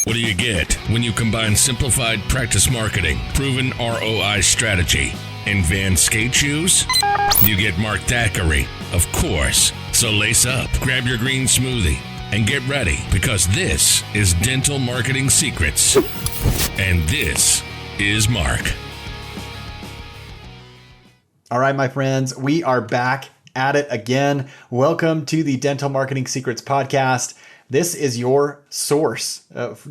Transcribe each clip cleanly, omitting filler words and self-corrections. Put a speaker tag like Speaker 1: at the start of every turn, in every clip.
Speaker 1: What do you get when you combine simplified practice marketing, proven ROI strategy, and Van skate shoes? You get Mark Thackeray, of course. So lace up, grab your green smoothie, and get ready, because this is Dental Marketing Secrets. And this is Mark.
Speaker 2: All right, my friends, we are back at it again. Welcome to the Dental Marketing Secrets podcast. This is your source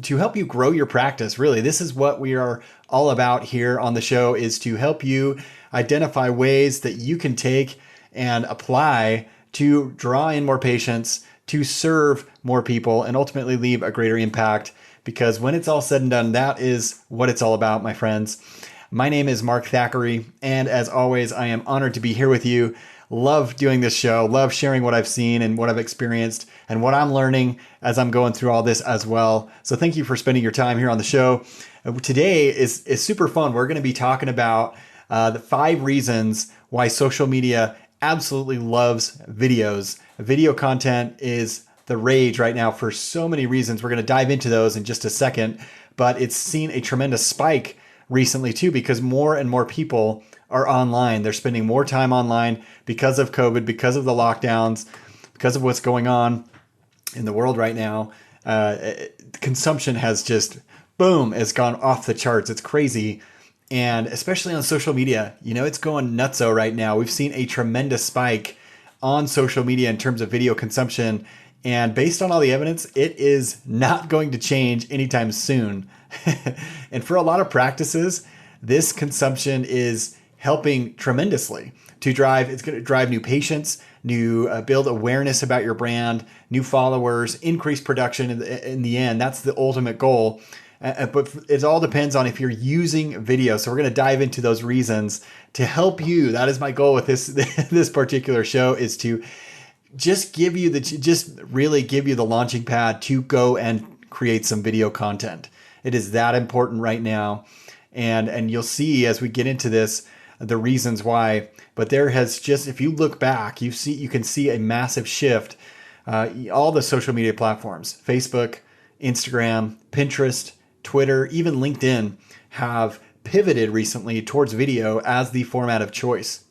Speaker 2: to help you grow your practice. Really, this is what we are all about here on the show, is to help you identify ways that you can take and apply to draw in more patients, to serve more people, and ultimately leave a greater impact. Because when it's all said and done, that is what it's all about, my friends. My name is Mark Thackeray, and as always, I am honored to be here with you. Love doing this show, love sharing what I've seen and what I've experienced and what I'm learning as I'm going through all this as well. So thank you for spending your time here on the show. Today is super fun. We're going to be talking about the 5 reasons why social media absolutely loves videos. Video content is the rage right now for so many reasons. We're going to dive into those in just a second, but it's seen a tremendous spike recently too, because more and more people are online. They're spending more time online because of COVID, because of the lockdowns, because of what's going on in the world right now. Consumption has just, boom, has gone off the charts. It's crazy. And especially on social media, it's going nutso right now. We've seen a tremendous spike on social media in terms of video consumption. And based on all the evidence, it is not going to change anytime soon. And for a lot of practices, this consumption is helping tremendously to drive. It's going to drive new patients, build awareness about your brand, new followers, increase production in the end. That's the ultimate goal. But it all depends on if you're using video. So we're going to dive into those reasons to help you. That is my goal with this particular show, is to just really give you the launching pad to go and create some video content. It is that important right now. And you'll see as we get into this, the reasons why. But there has just, if you look back, you can see a massive shift. All the social media platforms, Facebook, Instagram, Pinterest, Twitter, even LinkedIn, have pivoted recently towards video as the format of choice.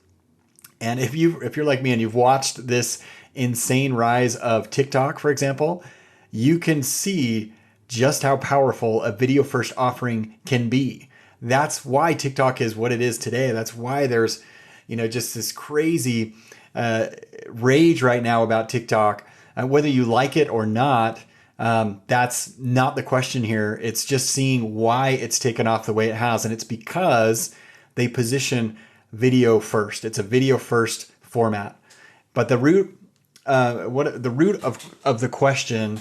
Speaker 2: And if you're like me and you've watched this insane rise of TikTok, for example, you can see just how powerful a video first offering can be. That's why TikTok is what it is today. That's why there's, just this crazy rage right now about TikTok. Whether you like it or not, that's not the question here. It's just seeing why it's taken off the way it has. And it's because they position video first. It's a video first format. But the root of the question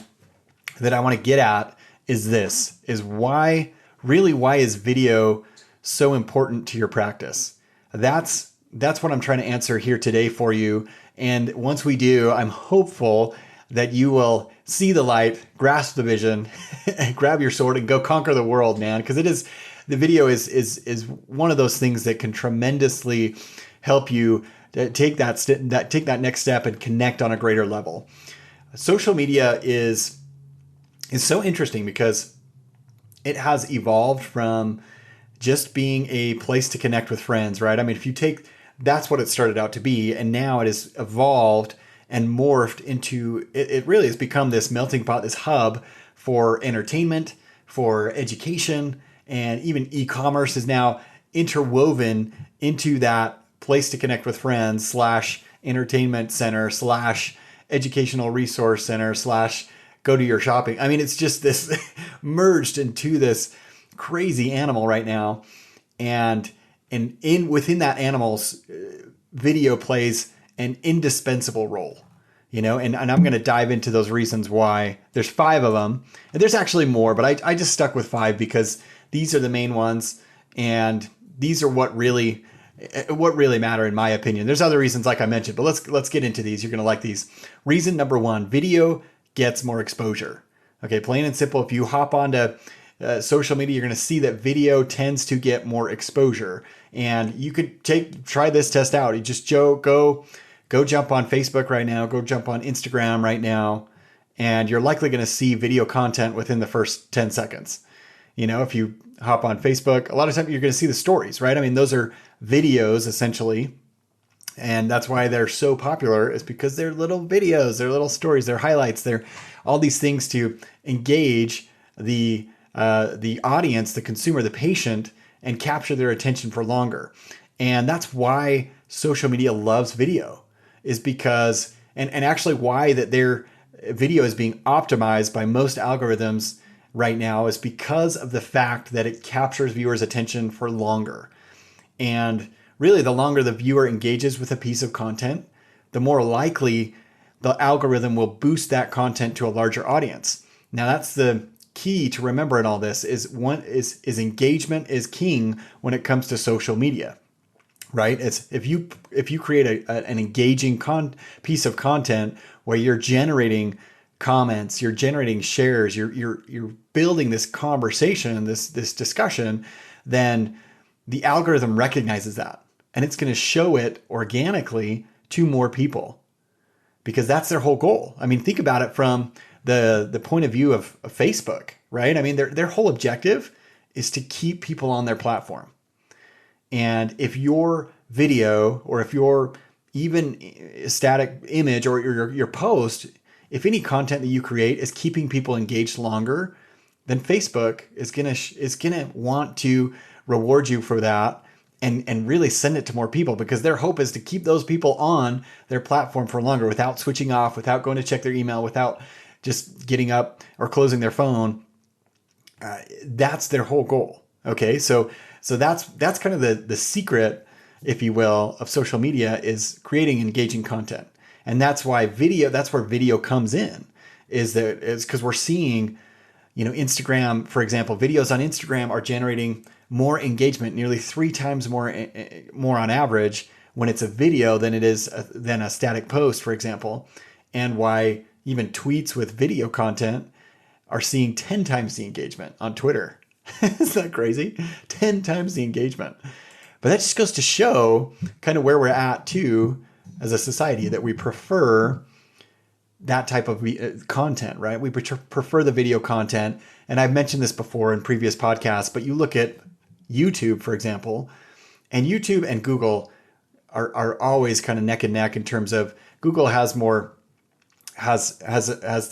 Speaker 2: that I want to get at is why is video so important to your practice? That's what I'm trying to answer here today for you. And once we do, I'm hopeful that you will see the light, grasp the vision, and grab your sword and go conquer the world, man. Because the video is one of those things that can tremendously help you take that next step and connect on a greater level. Social media is so interesting because it has evolved from just being a place to connect with friends, right? I mean, that's what it started out to be. And now it has evolved and morphed into, it really has become this melting pot, this hub for entertainment, for education, and even e-commerce is now interwoven into that place to connect with friends / entertainment center / educational resource center / go to your shopping. I mean, it's just this merged into this crazy animal right now. And within that animal's video plays an indispensable role, and I'm going to dive into those reasons why. There's 5 of them, and there's actually more, but I just stuck with 5 because these are the main ones. And these are what really matter in my opinion. There's other reasons like I mentioned, but let's get into these. You're going to like these. Reason number 1, video gets more exposure. Okay, plain and simple. If you hop onto social media, you're going to see that video tends to get more exposure. And you could try this test out. You just go jump on Facebook right now, go jump on Instagram right now, and you're likely going to see video content within the first 10 seconds. If you hop on Facebook, a lot of times you're going to see the stories, right? I mean, those are videos essentially. And that's why they're so popular, is because they're little videos, they're little stories, they're highlights, they're all these things to engage the audience, the consumer, the patient, and capture their attention for longer. And that's why social media loves video, is because, and actually why that their video is being optimized by most algorithms right now is because of the fact that it captures viewers' attention for longer. And really, the longer the viewer engages with a piece of content, the more likely the algorithm will boost that content to a larger audience. Now, that's the key to remember in all this, is engagement is king when it comes to social media, right? It's if you create an engaging piece of content where you're generating comments, you're generating shares, you're building this conversation, this discussion, then the algorithm recognizes that, and it's going to show it organically to more people, because that's their whole goal. I mean, think about it from the point of view of Facebook, right? I mean, their whole objective is to keep people on their platform. And if your video, or if your even static image, or your post, if any content that you create is keeping people engaged longer, then Facebook is gonna want to reward you for that, and really send it to more people, because their hope is to keep those people on their platform for longer without switching off, without going to check their email, without just getting up or closing their phone. That's their whole goal. Okay, so that's kind of the secret, if you will, of social media, is creating engaging content. And that's why that's where video comes in, is because we're seeing, Instagram, for example, videos on Instagram are generating more engagement, nearly 3 times more on average when it's a video than it is than a static post, for example. And why even tweets with video content are seeing 10 times the engagement on Twitter. Isn't that crazy? 10 times the engagement. But that just goes to show kind of where we're at too as a society, that we prefer that type of content, right? We prefer the video content. And I've mentioned this before in previous podcasts, but you look at YouTube, for example, and YouTube and Google are always kind of neck and neck in terms of Google has the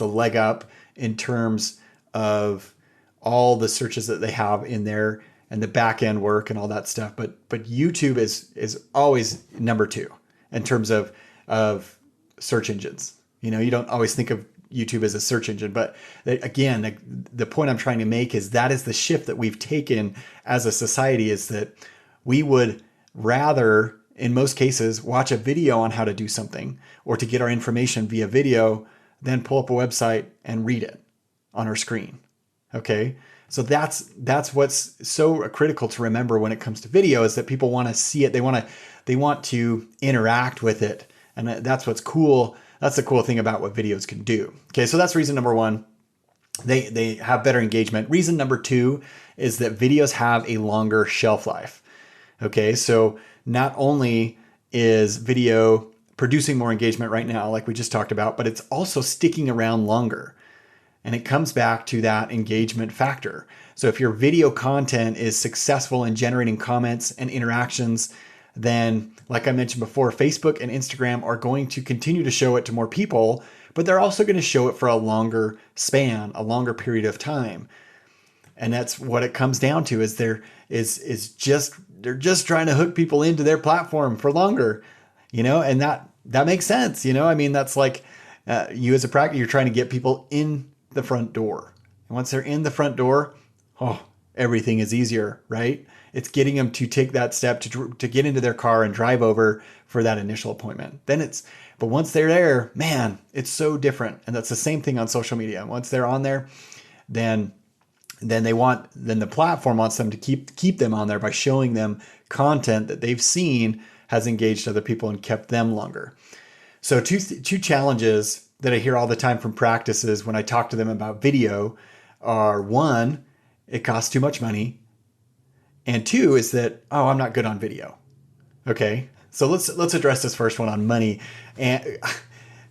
Speaker 2: leg up in terms of all the searches that they have in there and the back end work and all that stuff. But YouTube is always number 2 in terms of search engines. You don't always think of YouTube as a search engine, but again, the point I'm trying to make is that is the shift that we've taken as a society, is that we would rather, in most cases, watch a video on how to do something or to get our information via video than pull up a website and read it on our screen. Okay. So that's what's so critical to remember when it comes to video, is that people want to see it. They want to interact with it. And that's what's cool. That's the cool thing about what videos can do. Okay. So that's reason number 1. They have better engagement. Reason number 2 is that videos have a longer shelf life. Okay. So not only is video producing more engagement right now, like we just talked about, but it's also sticking around longer. And it comes back to that engagement factor. So if your video content is successful in generating comments and interactions, then, like I mentioned before, Facebook and Instagram are going to continue to show it to more people, but they're also going to show it for a longer span, a longer period of time. And that's what it comes down to, is they're just trying to hook people into their platform for longer, and that makes sense. I mean, that's like you as a practice, you're trying to get people in the front door. And once they're in the front door, everything is easier, right? It's getting them to take that step to get into their car and drive over for that initial appointment. But once they're there, man, it's so different. And that's the same thing on social media. Once they're on there, then the platform wants them to keep them on there by showing them content that they've seen has engaged other people and kept them longer. So two challenges that I hear all the time from practices when I talk to them about video are, 1, it costs too much money. And 2 is that, I'm not good on video. Okay. So let's address this first one on money. And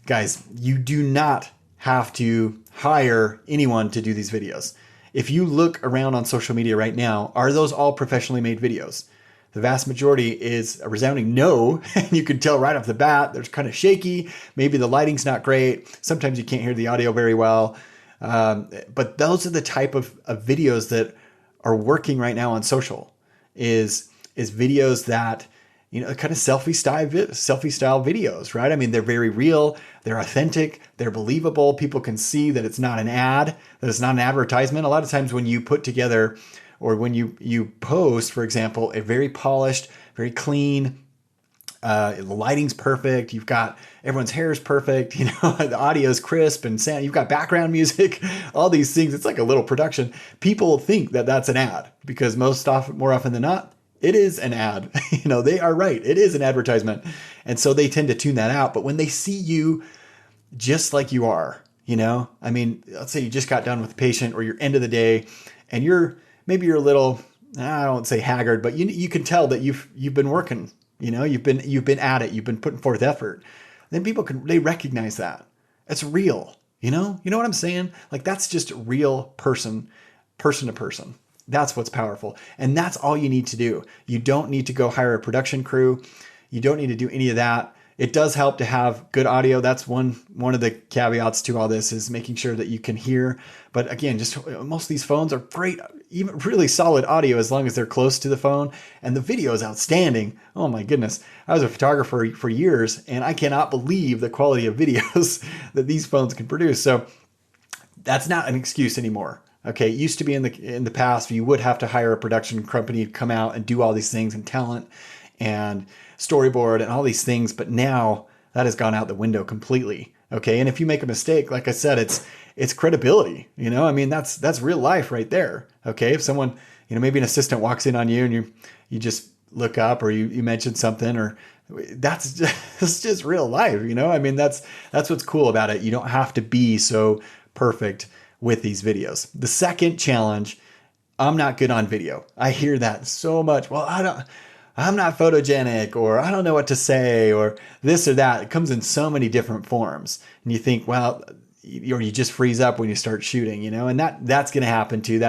Speaker 2: guys, you do not have to hire anyone to do these videos. If you look around on social media right now, are those all professionally made videos? The vast majority is a resounding no. And you can tell right off the bat, they're kind of shaky. Maybe the lighting's not great. Sometimes you can't hear the audio very well. But those are the type of videos that are working right now on social is videos that, kind of selfie style videos, right? I mean, they're very real, they're authentic, they're believable. People can see that it's not an ad, that it's not an advertisement. A lot of times when you put together or when you post, for example, a very polished, very clean, the lighting's perfect, you've got everyone's hair is perfect, the audio is crisp and sound, you've got background music, all these things. It's like a little production. People think that that's an ad because more often than not, it is an ad. They are right. It is an advertisement. And so they tend to tune that out. But when they see you just like you are, I mean, let's say you just got done with a patient or you're end of the day and you're a little, I don't say haggard, but you can tell that you've been working, you've been at it, you've been putting forth effort. Then people they recognize that. It's real, you know what I'm saying? Like that's just real person to person. That's what's powerful. And that's all you need to do. You don't need to go hire a production crew. You don't need to do any of that. It does help to have good audio. That's one of the caveats to all this is making sure that you can hear. But again, just most of these phones are great, even really solid audio as long as they're close to the phone. And the video is outstanding. Oh my goodness. I was a photographer for years and I cannot believe the quality of videos that these phones can produce. So that's not an excuse anymore. Okay, it used to be in the past, you would have to hire a production company to come out and do all these things and talent and storyboard and all these things. But now that has gone out the window completely. Okay, and if you make a mistake, like I said, it's credibility. I mean, that's real life right there. Okay, if someone, maybe an assistant walks in on you and you just look up or you mention something or that's just real life. I mean, that's what's cool about it. You don't have to be so perfect with these videos. The second challenge, I'm not good on video. I hear that so much. Well, I'm not photogenic, or I don't know what to say, or this or that. It comes in so many different forms. And you think, well, or you just freeze up when you start shooting, and that's going to happen too.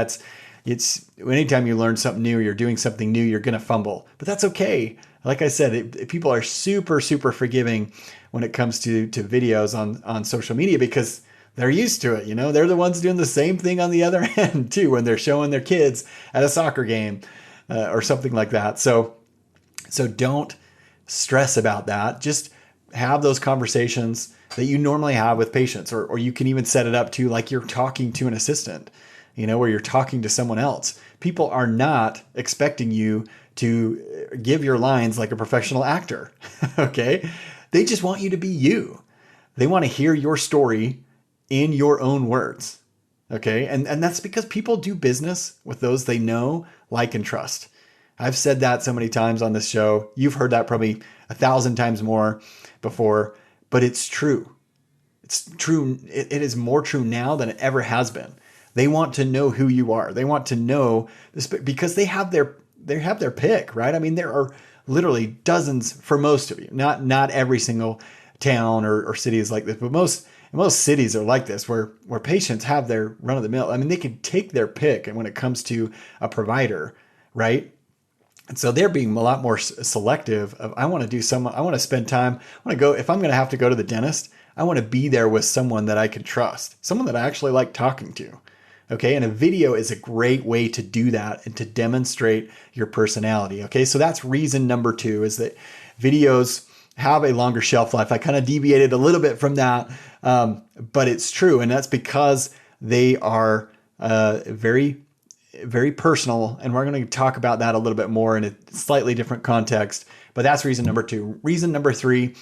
Speaker 2: It's anytime you learn something new, you're doing something new, you're going to fumble, but that's okay. Like I said, people are super, super forgiving when it comes to videos on social media because they're used to it. They're the ones doing the same thing on the other end too, when they're showing their kids at a soccer game or something like that. So don't stress about that. Just have those conversations that you normally have with patients, or you can even set it up to like you're talking to an assistant, where you're talking to someone else. People are not expecting you to give your lines like a professional actor. Okay. They just want you to be you. They want to hear your story in your own words. Okay. And that's because people do business with those they know, like, and trust. I've said that so many times on this show. You've heard that probably 1,000 times more before, but it's true. It's true. It is more true now than it ever has been. They want to know who you are. They want to know this because they have their pick, right? I mean, there are literally dozens for most of you. Not every single town or city is like this, but most cities are like this, where patients have their run of the mill. I mean, they can take their pick, and when it comes to a provider, right? And so they're being a lot more selective of, I want to spend time. I want to go, if I'm going to have to go to the dentist, I want to be there with someone that I can trust, someone that I actually like talking to. Okay. And a video is a great way to do that and to demonstrate your personality. Okay. So that's reason number 2 is that videos have a longer shelf life. I kind of deviated a little bit from that, but it's true. And that's because they are very, very personal. And we're going to talk about that a little bit more in a slightly different context. But that's reason number 2. Reason number 3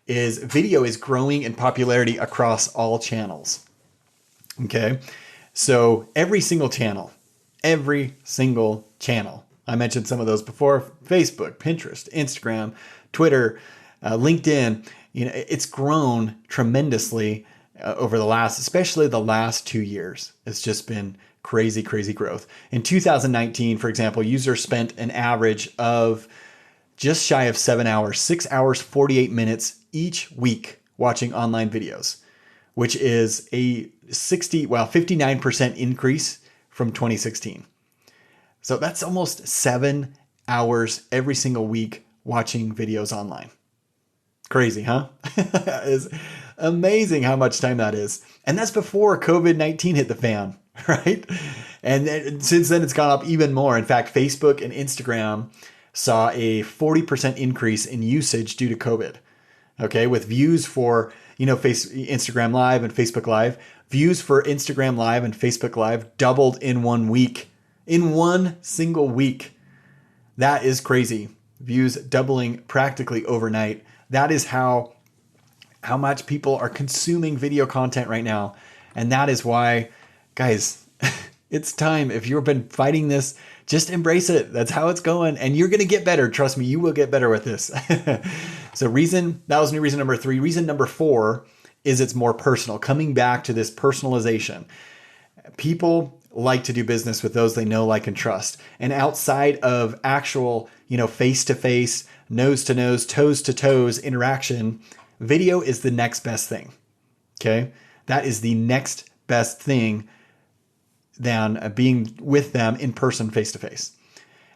Speaker 2: is video is growing in popularity across all channels. Okay. So every single channel, I mentioned some of those before: Facebook, Pinterest, Instagram, Twitter, LinkedIn. It's grown tremendously over especially the last 2 years. It's just been crazy, crazy growth. In 2019, for example, users spent an average of just shy of 7 hours, 6 hours, 48 minutes each week watching online videos. which is a 59% increase from 2016. So that's almost 7 hours every single week watching videos online. Crazy, huh? It's amazing how much time that is. And that's before COVID-19 hit the fan, right? And then, since then, it's gone up even more. In fact, Facebook and Instagram saw a 40% increase in usage due to COVID. Okay, with views for, Instagram Live and Facebook Live, views for Instagram Live and Facebook Live doubled in 1 week. In one single week. That is crazy. Views doubling practically overnight. That is how much people are consuming video content right now. And that is why, guys, it's time. If you've been fighting this, just embrace it. That's how it's going. And you're going to get better. Trust me, you will get better with this. So that was reason number 3. Reason number 4 is it's more personal. Coming back to this personalization. People like to do business with those they know, like, and trust. And outside of actual, face-to-face, nose-to-nose, toes-to-toes interaction, video is the next best thing. Okay? That is the next best thing than being with them in person, face-to-face.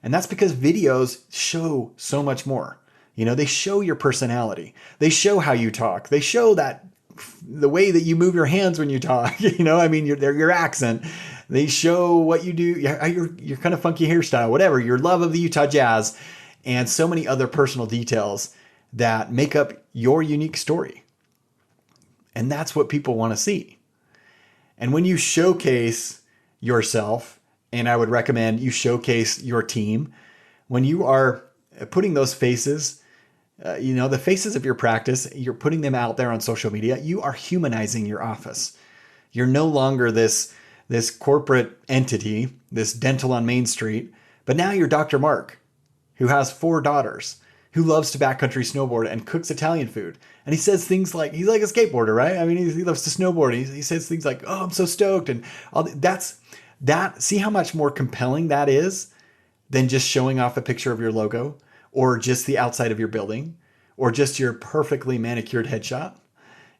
Speaker 2: And that's because videos show so much more. They show your personality. They show how you talk. They show the way that you move your hands when you talk, your accent. They show what you do, your kind of funky hairstyle, whatever, your love of the Utah Jazz, and so many other personal details that make up your unique story. And that's what people want to see. And when you showcase yourself, and I would recommend you showcase your team, when you are putting those faces, the faces of your practice, you're putting them out there on social media, you are humanizing your office. You're no longer this corporate entity, this dental on Main Street, but now you're Dr. Mark, who has 4 daughters, who loves to backcountry snowboard and cooks Italian food. And he says things like, he's like a skateboarder, right? I mean, he loves to snowboard. He says things like, oh, I'm so stoked. And all that. See how much more compelling that is than just showing off a picture of your logo, or just the outside of your building, or just your perfectly manicured headshot.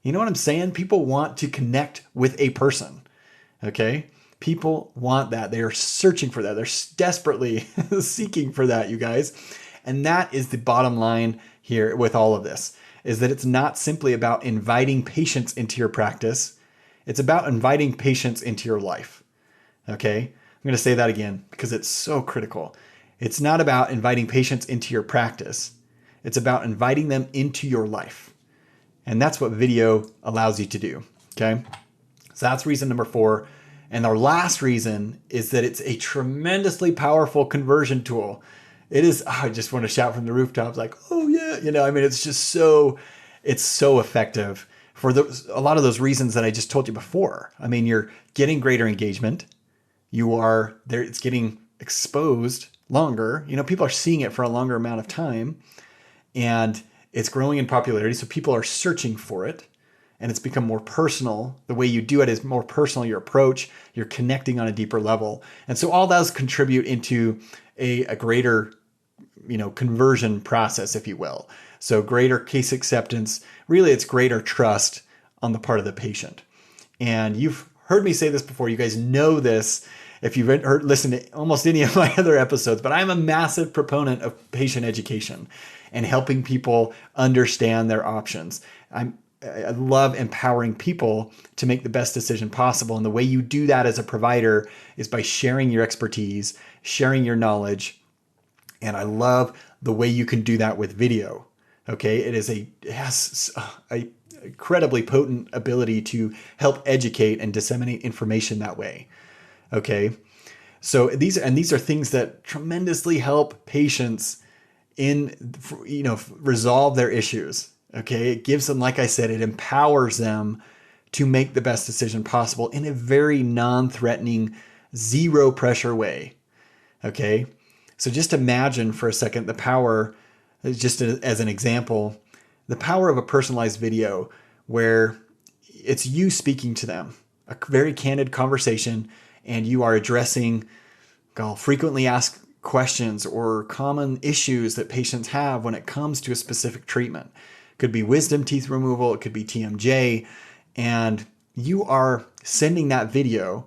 Speaker 2: You know what I'm saying? People want to connect with a person. Okay? People want that. They are searching for that. They're desperately seeking for that, you guys. And that is the bottom line here with all of this, is that it's not simply about inviting patients into your practice. It's about inviting patients into your life. Okay? I'm going to say that again because it's so critical. It's not about inviting patients into your practice. It's about inviting them into your life. And that's what video allows you to do. Okay? So that's reason number 4. And our last reason is that it's a tremendously powerful conversion tool. It is, I just want to shout from the rooftops like, oh yeah, it's just so effective for a lot of those reasons that I just told you before. I mean, you're getting greater engagement. You are there. It's getting exposed longer. People are seeing it for a longer amount of time, and it's growing in popularity. So people are searching for it. And it's become more personal. The way you do it is more personal, your approach, you're connecting on a deeper level. And so all those contribute into a greater, conversion process, if you will. So greater case acceptance, really it's greater trust on the part of the patient. And you've heard me say this before. You guys know this if you've listened to almost any of my other episodes, but I'm a massive proponent of patient education and helping people understand their options. I love empowering people to make the best decision possible. And the way you do that as a provider is by sharing your expertise, sharing your knowledge. And I love the way you can do that with video. Okay. It has a incredibly potent ability to help educate and disseminate information that way. Okay. So these are things that tremendously help patients resolve their issues. Okay, it gives them, like I said, it empowers them to make the best decision possible in a very non-threatening, zero pressure way. Okay, so just imagine for a second the power, just as an example, the power of a personalized video where it's you speaking to them, a very candid conversation, and you are addressing frequently asked questions or common issues that patients have when it comes to a specific treatment. Could be wisdom teeth removal, it could be TMJ, and you are sending that video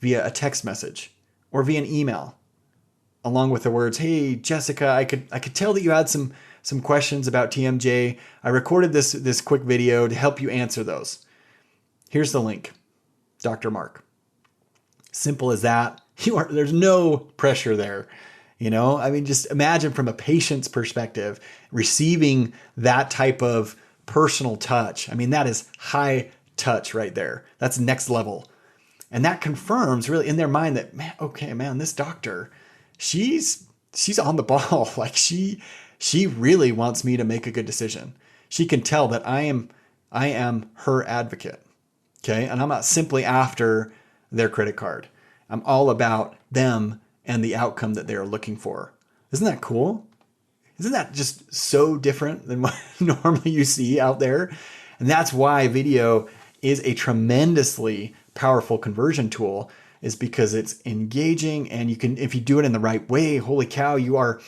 Speaker 2: via a text message or via an email, along with the words, "Hey, Jessica, I could tell that you had some questions about TMJ. I recorded this quick video to help you answer those. Here's the link, Dr. Mark." Simple as that. There's no pressure there. I mean, just imagine from a patient's perspective, receiving that type of personal touch. I mean, that is high touch right there. That's next level. And that confirms really in their mind that, man, this doctor, she's on the ball. Like she really wants me to make a good decision. She can tell that I am her advocate. Okay. And I'm not simply after their credit card. I'm all about them and the outcome that they're looking for. Isn't that cool? Isn't that just so different than what normally you see out there? And that's why video is a tremendously powerful conversion tool, is because it's engaging, and you can, if you do it in the right way, holy cow, you're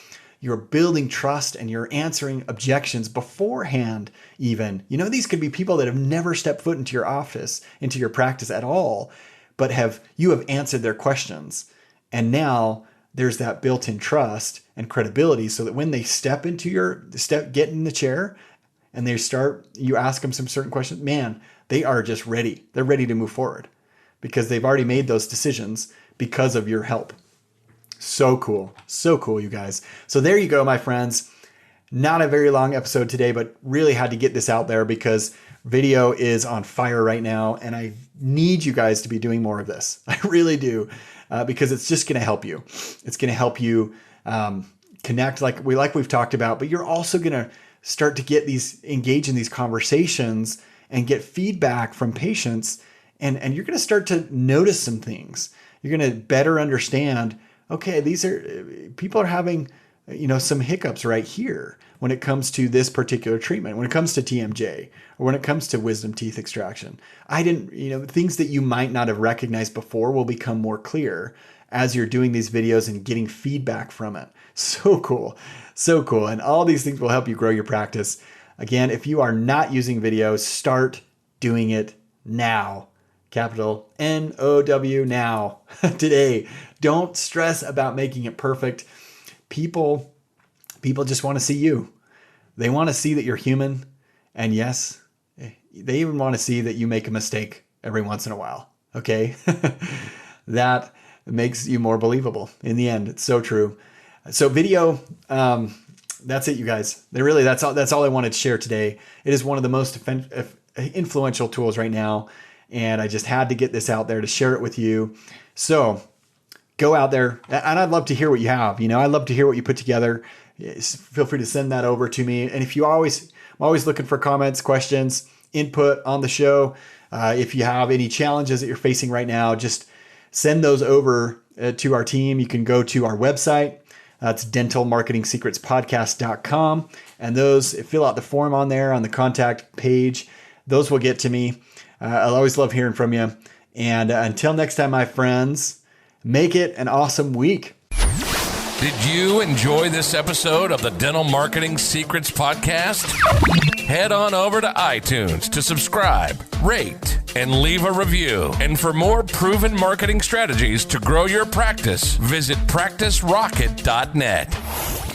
Speaker 2: building trust and you're answering objections beforehand even. These could be people that have never stepped foot into your office, into your practice at all, but you have answered their questions. And now there's that built-in trust and credibility, so that when they get in the chair and you ask them some certain questions, man, they are just ready. They're ready to move forward because they've already made those decisions because of your help. So cool, you guys. So there you go, my friends. Not a very long episode today, but really had to get this out there because video is on fire right now, and I need you guys to be doing more of this. I really do, because it's just going to help you. It's going to help you connect like we've talked about, but you're also going to start to engage in these conversations and get feedback from patients, and you're going to start to notice some things. You're going to better understand, okay, people are having some hiccups right here when it comes to this particular treatment, when it comes to TMJ, or when it comes to wisdom teeth extraction. Things that you might not have recognized before will become more clear as you're doing these videos and getting feedback from it. So cool. And all these things will help you grow your practice. Again, if you are not using video, start doing it now. Capital NOW now, today. Don't stress about making it perfect. People just want to see you. They want to see that you're human. And yes, they even want to see that you make a mistake every once in a while. Okay. That makes you more believable in the end. It's so true. So video, that's it, you guys. That's all I wanted to share today. It is one of the most influential tools right now. And I just had to get this out there to share it with you. So go out there, and I'd love to hear what you have. I'd love to hear what you put together. Feel free to send that over to me. And I'm always looking for comments, questions, input on the show. If you have any challenges that you're facing right now, just send those over to our team. You can go to our website. It's dentalmarketingsecretspodcast.com. And fill out the form on there on the contact page. Those will get to me. I'll always love hearing from you. And until next time, my friends, make it an awesome week.
Speaker 1: Did you enjoy this episode of the Dental Marketing Secrets Podcast? Head on over to iTunes to subscribe, rate, and leave a review. And for more proven marketing strategies to grow your practice, visit practicerocket.net.